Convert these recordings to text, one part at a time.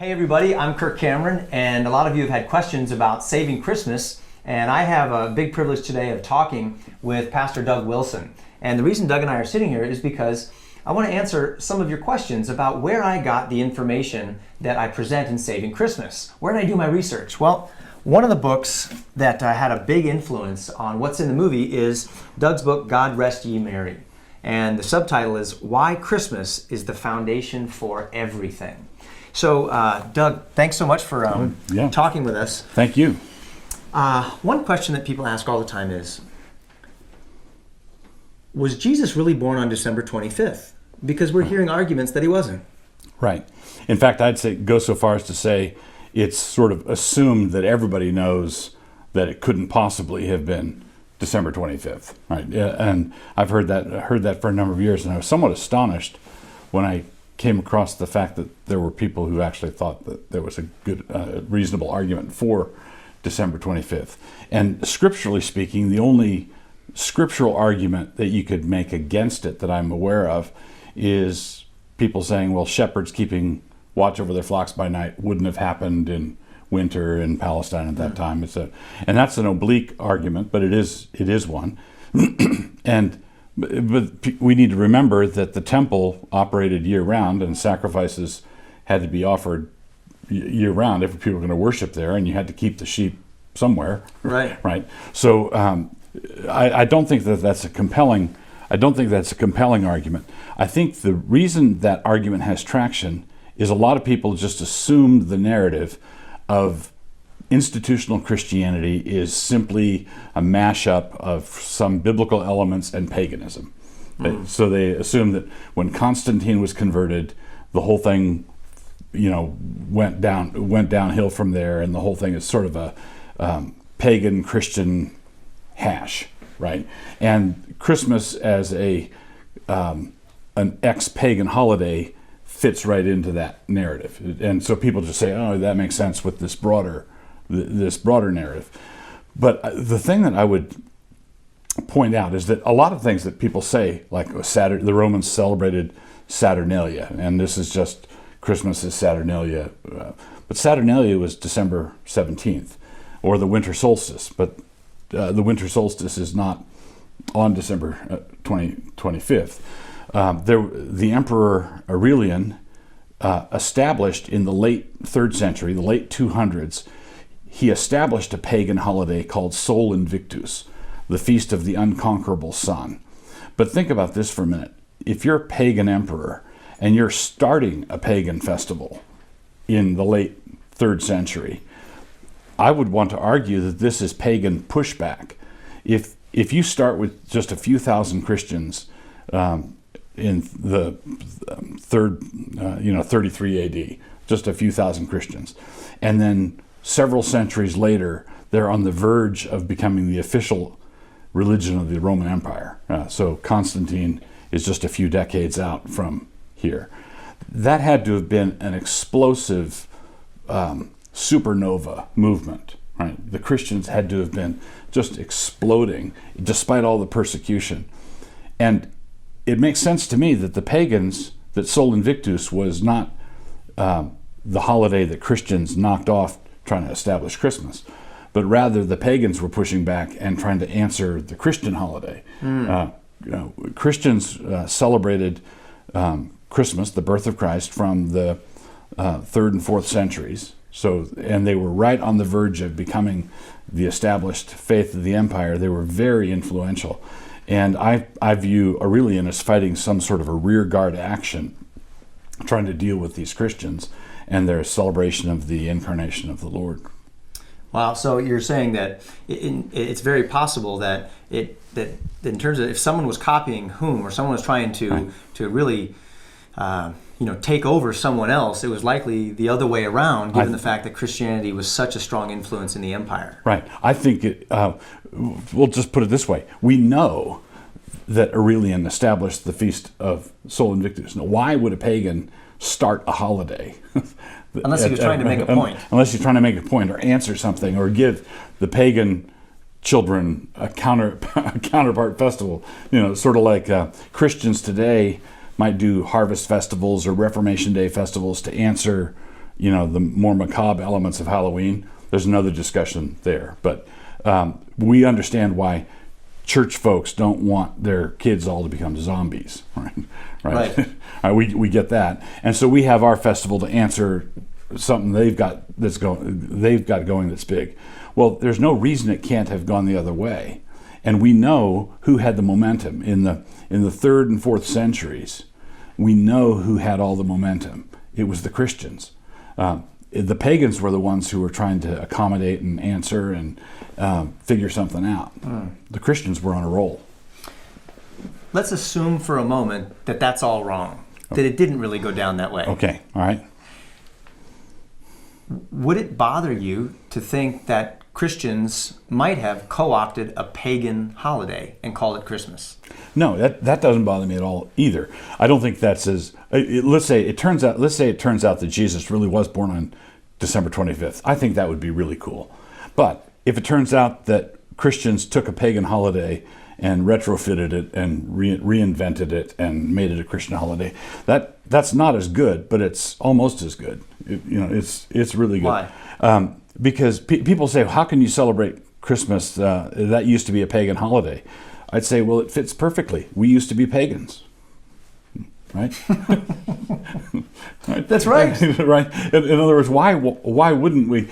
Hey everybody, I'm Kirk Cameron, and a lot of you have had questions about saving Christmas, and I have a big privilege today of talking with Pastor Doug Wilson. And the reason Doug and I are sitting here is because I want to answer some of your questions about where I got the information that I present in Saving Christmas. Where did I do my research? Well, one of the books that had a big influence on what's in the movie is Doug's book, God Rest Ye Merry. And the subtitle is Why Christmas is the Foundation for Everything. So, Doug, thanks so much for talking with us. Thank you. One question that people ask all the time is, was Jesus really born on December 25th? Because we're hearing arguments that he wasn't. Right. In fact, I'd say go so far as to say it's sort of assumed that everybody knows that it couldn't possibly have been December 25th. Right. And I've heard that for a number of years, and I was somewhat astonished when I came across the fact that there were people who actually thought that there was a good, reasonable argument for December 25th. And scripturally speaking, the only scriptural argument that you could make against it that I'm aware of is people saying, well, shepherds keeping watch over their flocks by night wouldn't have happened in winter in Palestine at that time. And that's an oblique argument, but it is one. But we need to remember that the temple operated year-round, and sacrifices had to be offered year-round if people were going to worship there, and you had to keep the sheep somewhere. Right. Right. So I don't think that's a compelling. I don't think that's a compelling argument. I think the reason that argument has traction is a lot of people just assumed the narrative of institutional Christianity is simply a mashup of some biblical elements and paganism. So they assumed that when Constantine was converted, the whole thing, went downhill from there, and the whole thing is sort of a pagan Christian hash, right? And Christmas as an ex-pagan holiday fits right into that narrative, and so people just say, "Oh, that makes sense with this broader narrative." But the thing that I would point out is that a lot of things that people say, like the Romans celebrated Saturnalia, and this is just Christmas is Saturnalia, but Saturnalia was December 17th, or the winter solstice, but the winter solstice is not on December 25th. The Emperor Aurelian established in the late 3rd century, the late 200s, he established a pagan holiday called Sol Invictus, the Feast of the Unconquerable Sun. But think about this for a minute. If you're a pagan emperor and you're starting a pagan festival in the late 3rd century, I would want to argue that this is pagan pushback. If you start with just a few thousand Christians in the 33 AD, just a few thousand Christians, and then several centuries later, they're on the verge of becoming the official religion of the Roman Empire. So Constantine is just a few decades out from here. That had to have been an explosive supernova movement, right? The Christians had to have been just exploding despite all the persecution. And it makes sense to me that the pagans, that Sol Invictus was not the holiday that Christians knocked off trying to establish Christmas, but rather the pagans were pushing back and trying to answer the Christian holiday. Christians celebrated Christmas, the birth of Christ, from the 3rd and 4th centuries. And they were right on the verge of becoming the established faith of the empire. They were very influential. And I view Aurelian as fighting some sort of a rearguard action, trying to deal with these Christians and their celebration of the incarnation of the Lord. Wow, so you're saying that it's very possible that in terms of if someone was copying whom, or someone was trying to really take over someone else, it was likely the other way around, given the fact that Christianity was such a strong influence in the empire. Right. I think we'll just put it this way. We know that Aurelian established the Feast of Sol Invictus. Now, why would a pagan start a holiday? Unless he was trying to make a point. Unless you're trying to make a point or answer something or give the pagan children a counterpart festival. Sort of like Christians today might do harvest festivals or Reformation Day festivals to answer the more macabre elements of Halloween, there's another discussion there. But we understand why church folks don't want their kids all to become zombies, right? Right. We get that, and so we have our festival to answer something they've got going that's big. Well, there's no reason it can't have gone the other way, and we know who had the momentum in the 3rd and 4th centuries. We know who had all the momentum. It was the Christians. The pagans were the ones who were trying to accommodate and answer and figure something out. The Christians were on a roll. Let's assume for a moment that that's all wrong, that it didn't really go down that way. Okay, all right. Would it bother you to think that Christians might have co-opted a pagan holiday and called it Christmas? No, that doesn't bother me at all either. I don't think that's as. Let's say it turns out that Jesus really was born on December 25th. I think that would be really cool. But if it turns out that Christians took a pagan holiday and retrofitted it and reinvented it and made it a Christian holiday, that's not as good, but it's almost as good. It's really good. Why? Because people say, how can you celebrate Christmas? That used to be a pagan holiday. I'd say, well, it fits perfectly. We used to be pagans, right? Right? That's right. Right. In other words, why wouldn't we?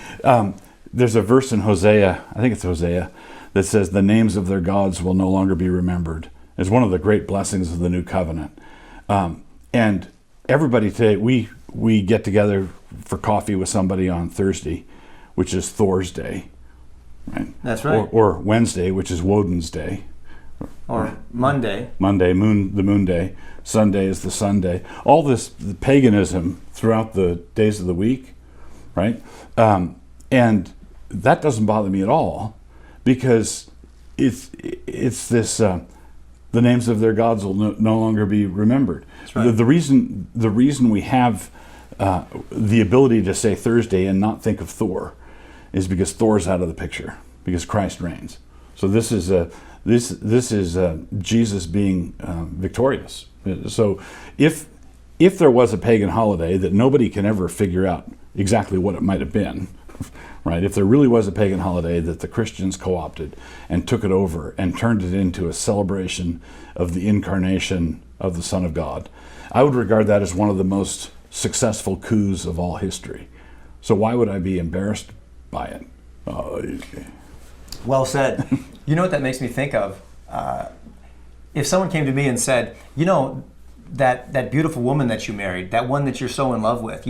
There's a verse in Hosea, I think it's Hosea, that says the names of their gods will no longer be remembered. It's one of the great blessings of the new covenant. And everybody today, we get together for coffee with somebody on Thursday, which is Thor's Day, right? That's right. Or Wednesday, which is Woden's Day. Or Monday. The moon day. Sunday is the sun day. All this the paganism throughout the days of the week, right? And that doesn't bother me at all, because it's this the names of their gods will no longer be remembered. That's right. The reason we have the ability to say Thursday and not think of Thor is because Thor's out of the picture, because Christ reigns. So this is Jesus being victorious. So if there was a pagan holiday that nobody can ever figure out exactly what it might have been, right? If there really was a pagan holiday that the Christians co-opted and took it over and turned it into a celebration of the incarnation of the Son of God, I would regard that as one of the most successful coups of all history. So why would I be embarrassed by it? Well said. You know what that makes me think of? If someone came to me and said, that beautiful woman that you married, that one that you're so in love with,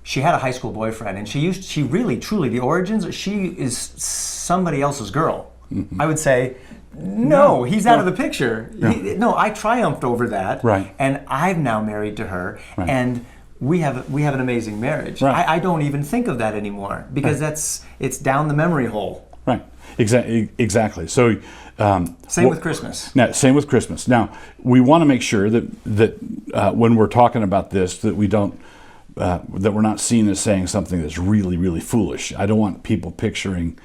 she had a high school boyfriend, and she really, truly, the origins, she is somebody else's girl. Mm-hmm. I would say, no, he's out of the picture. No. I triumphed over that, right? And I'm now married to her, right. And we have an amazing marriage. Right. I don't even think of that anymore, because it's down the memory hole. Right. Exactly. So same with Christmas. Now, same with Christmas. Now, we want to make sure that when we're talking about this, that we don't that we're not seen as saying something that's really, really foolish. I don't want people picturing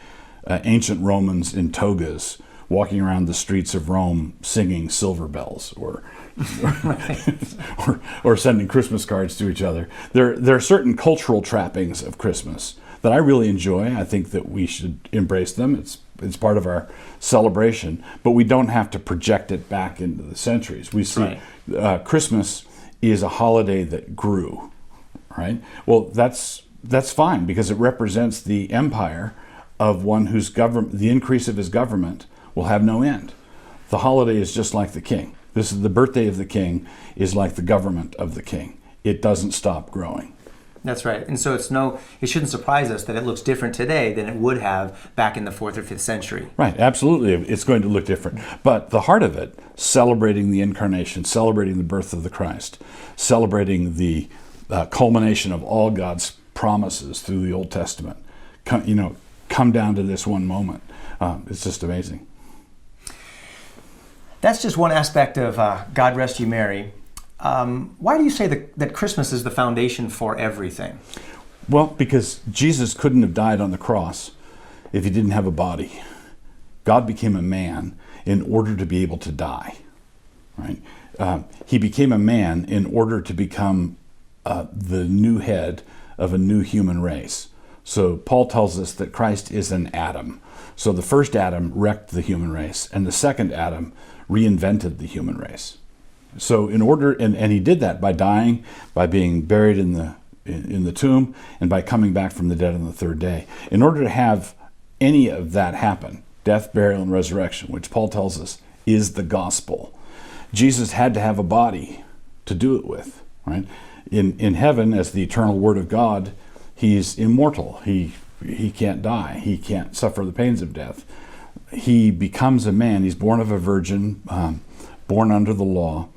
ancient Romans in togas walking around the streets of Rome singing silver bells or sending Christmas cards to each other. There are certain cultural trappings of Christmas that I really enjoy. I think that we should embrace them. It's part of our celebration, but we don't have to project it back into the centuries. We see Christmas is a holiday that grew, right? Well, that's fine, because it represents the empire of one whose government, the increase of his government will have no end. The holiday is just like the king. This is the birthday of the king is like the government of the king. It doesn't stop growing. That's right. And so it shouldn't surprise us that it looks different today than it would have back in the 4th or 5th century. Right, absolutely. It's going to look different. But the heart of it, celebrating the incarnation, celebrating the birth of the Christ, celebrating the culmination of all God's promises through the Old Testament, come down to this one moment. It's just amazing. That's just one aspect of God Rest You Merry. Why do you say that Christmas is the foundation for everything? Well, because Jesus couldn't have died on the cross if he didn't have a body. God became a man in order to be able to die, right? He became a man in order to become the new head of a new human race. So Paul tells us that Christ is an Adam. So the first Adam wrecked the human race, and the second Adam reinvented the human race. So and he did that by dying, by being buried in the tomb, and by coming back from the dead on the third day. In order to have any of that happen, death, burial, and resurrection, which Paul tells us is the gospel, Jesus had to have a body to do it with, right? In heaven, as the eternal Word of God, he's immortal. He can't die. He can't suffer the pains of death. He becomes a man. He's born of a virgin, born under the law.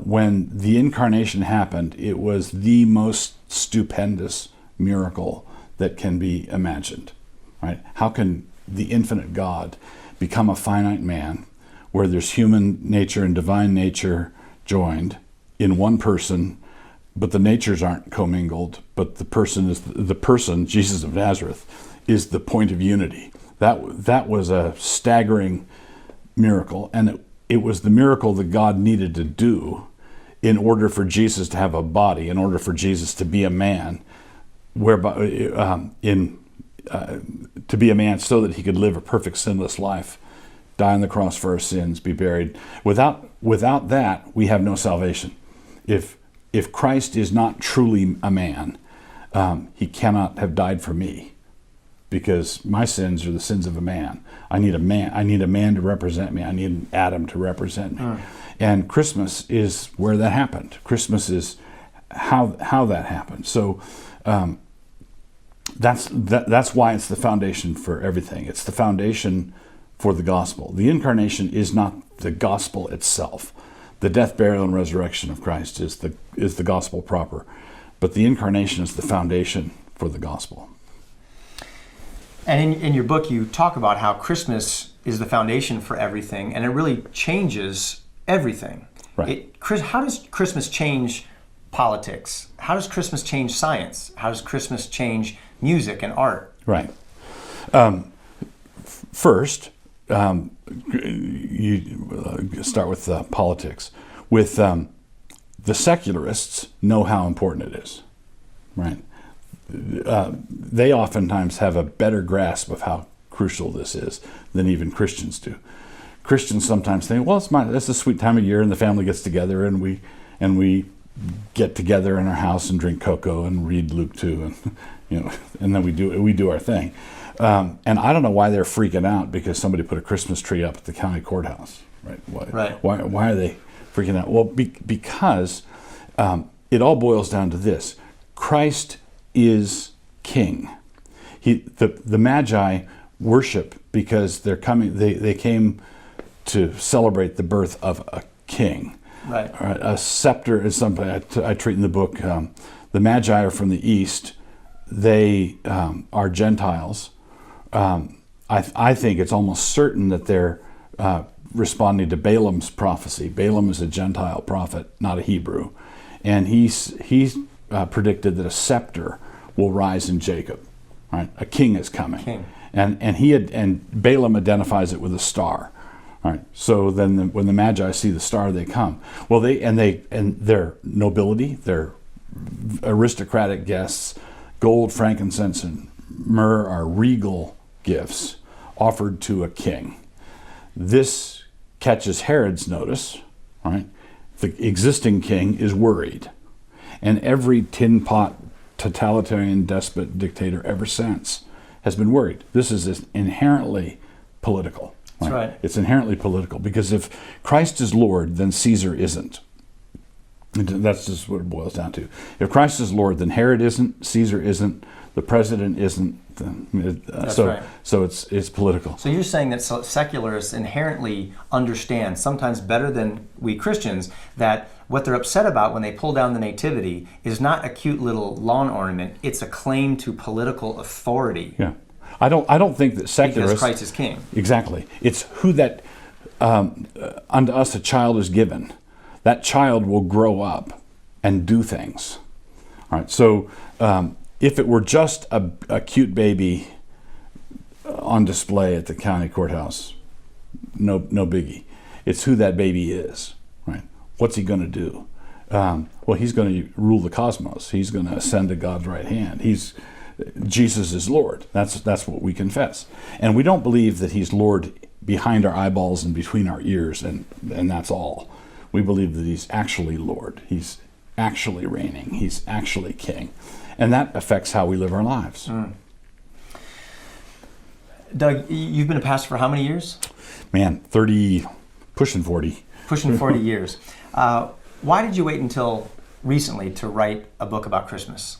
When the incarnation happened, it was the most stupendous miracle that can be imagined, right? How can the infinite God become a finite man where there's human nature and divine nature joined in one person, but the natures aren't commingled, but the person, Jesus of Nazareth, is the point of unity. That was a staggering miracle, and it was the miracle that God needed to do in order for Jesus to have a body, in order for Jesus to be a man, to be a man so that he could live a perfect sinless life, die on the cross for our sins, be buried. Without that, we have no salvation. If Christ is not truly a man, he cannot have died for me, because my sins are the sins of a man. I need a man to represent me. I need an Adam to represent me. And Christmas is where that happened. Christmas is how that happened. So that's why it's the foundation for everything. It's the foundation for the gospel. The incarnation is not the gospel itself. The death, burial, and resurrection of Christ is the gospel proper. But the incarnation is the foundation for the gospel. And in your book, you talk about how Christmas is the foundation for everything, and it really changes everything. Right. How does Christmas change politics? How does Christmas change science? How does Christmas change music and art? Right. First, you start with politics. With the secularists know how important it is, right? They oftentimes have a better grasp of how crucial this is than even Christians do. Christians sometimes think, well, it's a sweet time of year, and the family gets together, and we get together in our house and drink cocoa and read Luke 2, and then we do our thing. And I don't know why they're freaking out because somebody put a Christmas tree up at the county courthouse, right? Why are they freaking out? Well, because it all boils down to this: Christ is King. The Magi worship because they're coming. They came to celebrate the birth of a king. Right. A scepter is something I treat in the book. The Magi are from the East. They are Gentiles. I think it's almost certain that they're responding to Balaam's prophecy. Balaam is a Gentile prophet, not a Hebrew. And he's predicted that a scepter will rise in Jacob. Right? A king is coming. And Balaam identifies it with a star. All right. So then when the Magi see the star, they come. Well, their nobility, their aristocratic guests, gold, frankincense, and myrrh are regal gifts offered to a king. This catches Herod's notice. Right? The existing king is worried. And every tin pot totalitarian despot dictator ever since has been worried. This is inherently political. That's right. It's inherently political because if Christ is Lord, then Caesar isn't. That's just what it boils down to. If Christ is Lord, then Herod isn't, Caesar isn't, the president isn't. Right. So it's political. So you're saying that secularists inherently understand, sometimes better than we Christians, that what they're upset about when they pull down the nativity is not a cute little lawn ornament; it's a claim to political authority. Yeah. I don't think that secularists... Because Christ is king. Exactly. It's who that... unto us a child is given. That child will grow up and do things. All right. So if it were just a cute baby on display at the county courthouse, no biggie. It's who that baby is. Right. What's he going to do? Well, he's going to rule the cosmos. He's going to ascend to God's right hand. Jesus is Lord. That's what we confess. And we don't believe that he's Lord behind our eyeballs and between our ears, and that's all. We believe that he's actually Lord. He's actually reigning. He's actually king. And that affects how we live our lives. Doug, you've been a pastor for how many years? Man, 30, pushing 40. Pushing 40 years. Why did you wait until recently to write a book about Christmas?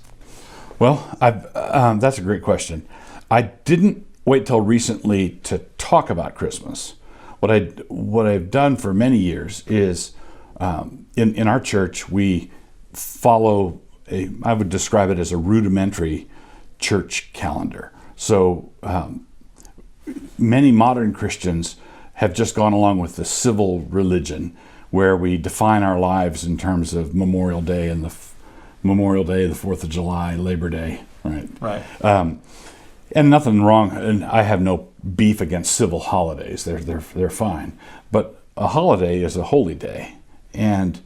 Well, that's a great question. I didn't wait till recently to talk about Christmas. What I've done for many years is in our church we follow I would describe it as a rudimentary church calendar. So many modern Christians have just gone along with the civil religion, where we define our lives in terms of Memorial Day, the 4th of July, Labor Day, right? Right. And nothing wrong, and I have no beef against civil holidays. They're fine. But a holiday is a holy day. And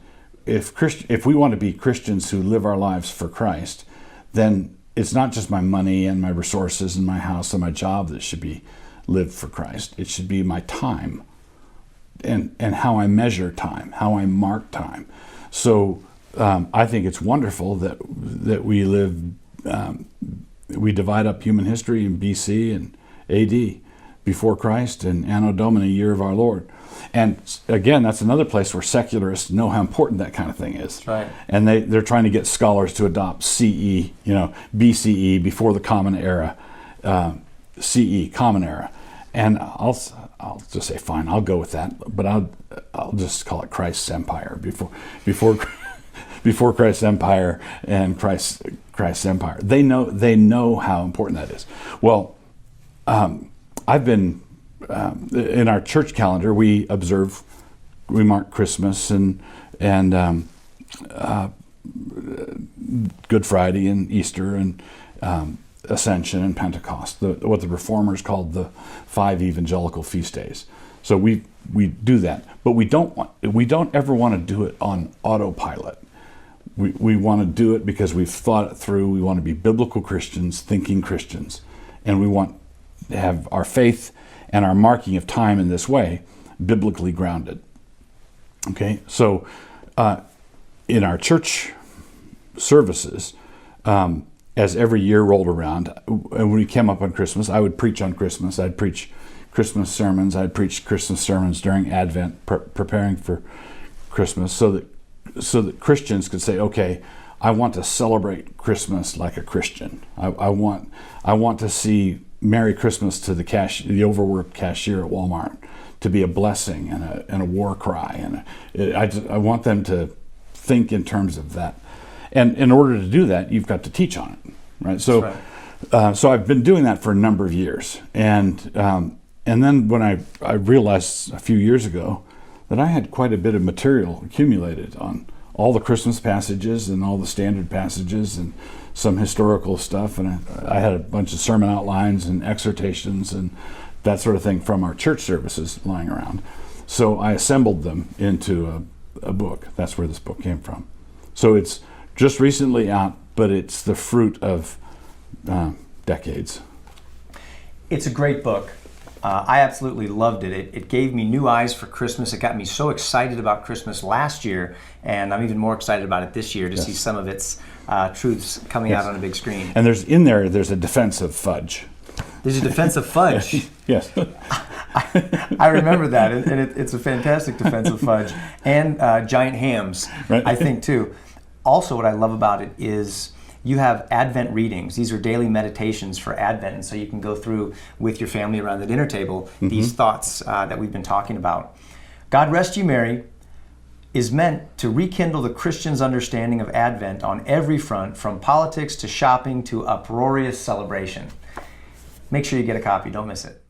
if we want to be Christians who live our lives for Christ, then it's not just my money and my resources and my house and my job that should be lived for Christ. It should be my time and how I measure time, how I mark time. So I think it's wonderful that we live, we divide up human history in BC and AD, before Christ, and Anno Domini, year of our Lord. And again, that's another place where secularists know how important that kind of thing is. Right. And they're trying to get scholars to adopt CE, BCE, before the Common Era, CE, Common Era. And I'll just say, fine, I'll go with that, but I'll just call it Christ's Empire, before Christ's Empire and Christ's Empire. They know how important that is. Well, I've been in our church calendar. We mark Christmas and Good Friday and Easter and Ascension and Pentecost, what the Reformers called the 5 evangelical feast days. So we do that, but we don't ever want to do it on autopilot. We want to do it because we've thought it through. We want to be biblical Christians, thinking Christians, and we want to have our faith and our marking of time in this way biblically grounded. Okay, so in our church services, as every year rolled around, and when we came up on Christmas, I would preach on Christmas. I'd preach Christmas sermons. I'd preach Christmas sermons during Advent, preparing for Christmas, so that Christians could say, okay, I want to celebrate Christmas like a Christian. I want to see Merry Christmas to the overworked cashier at Walmart to be a blessing and a war cry, and I want them to think in terms of that. And in order to do that, you've got to teach on it, right? So, right. So I've been doing that for a number of years, and then when I realized a few years ago that I had quite a bit of material accumulated on all the Christmas passages and all the standard passages and some historical stuff, and I had a bunch of sermon outlines and exhortations and that sort of thing from our church services lying around. So I assembled them into a book. That's where this book came from. So it's just recently out, but it's the fruit of decades. It's a great book. I absolutely loved it. It gave me new eyes for Christmas. It got me so excited about Christmas last year, and I'm even more excited about it this year to see some of its truths coming out on a big screen. And there's a defense of fudge. There's a defense of fudge. Yes. I remember that, and it's a fantastic defense of fudge. And giant hams, right. I think, too. Also, what I love about it is you have Advent readings. These are daily meditations for Advent, and so you can go through with your family around the dinner table these thoughts that we've been talking about. God Rest You Merry is meant to rekindle the Christian's understanding of Advent on every front, from politics to shopping to uproarious celebration. Make sure you get a copy. Don't miss it.